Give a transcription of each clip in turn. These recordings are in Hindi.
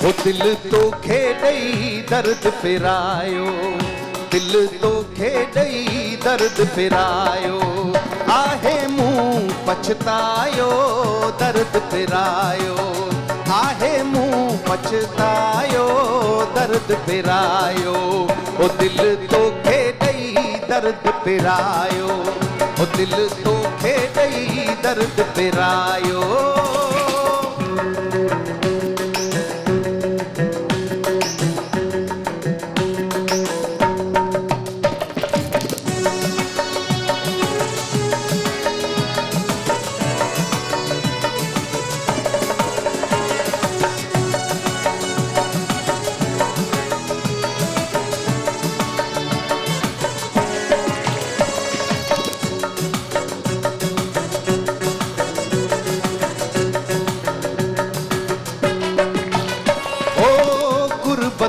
ओ दिल तोखे ॾेई दर्द पिरायो, दिल तोखे ॾेई दर्द पिरायो, आहे मूं पछतायो दर्द पिरायो, आहे मूं पछतायो दर्द पिरायो। ओ दिल तोखे ॾेई दर्द पिरायो, ओ दिल तोखे ॾेई दर्द पिरायो।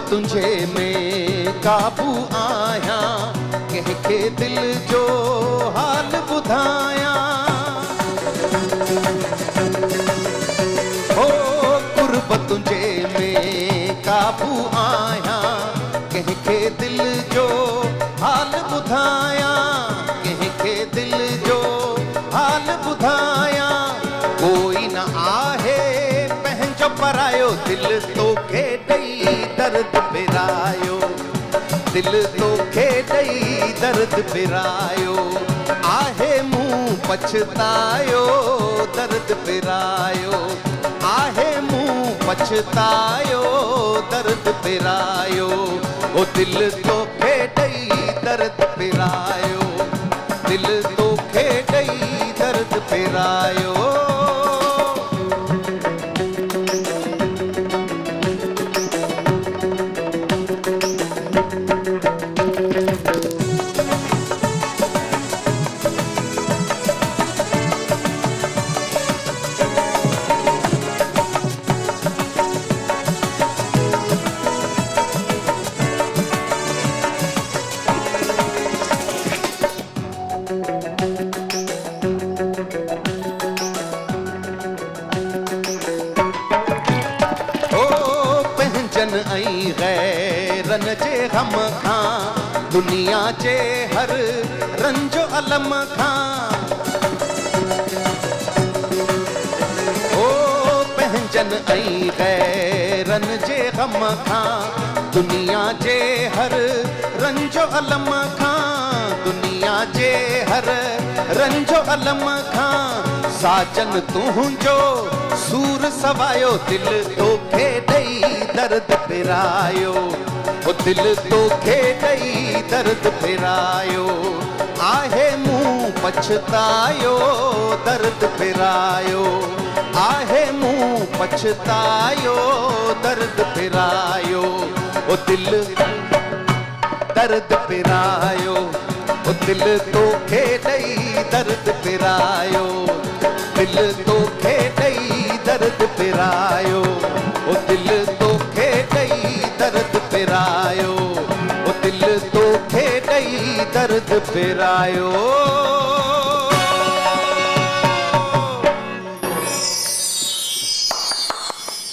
तुझे में काबू आया, कंहिंखे दिल जो हाल ॿुधायां, ओ कुर्ब तुझे में काबू आया, कंहिंखे दिल जो हाल ॿुधायां, कंहिंखे दिल जो हाल ॿुधायां। कोई न आहे पंहिंजो परायो, दिल तोखे ॾेई दर्द पिरायो, दिल तोखे ॾेई दर्द पिरायो, आहे मूं पछतायो दर्द पिरायो, आहे मूं पछतायो दर्द पिरायो। ओ दिल तोखे ॾेई दर्द पिरायो, दिल तोखे ॾेई दर्द पिरायो। गैरन जे गम खां, दुनिया जे हर रंजो अलम खां, ओ पंहिंजन ऐं गैरन जे गम खां, दुनिया जे हर रंजो अलम खां, दुनिया जे हर रंजो अलम खां। साजन तुंहिंजो सूर सवायो, दिल तोखे ॾेई दर्द पिरायो, ओ दिल तोखे ॾेई दर्द पिरायो, आहे मूं पछतायो दर्द पिरायो, आहे मूं पछतायो दर्द पिरायो। ओ दिल दर्द पिरायो, ओ दिल तोखे ॾेई दर्द पिरायो, दिल तोखे ॾेई दर्द पिरायो, ओ दिल तोखे ॾेई दर्द पिरायो, ओ दिल तोखे ॾेई दर्द पिरायो।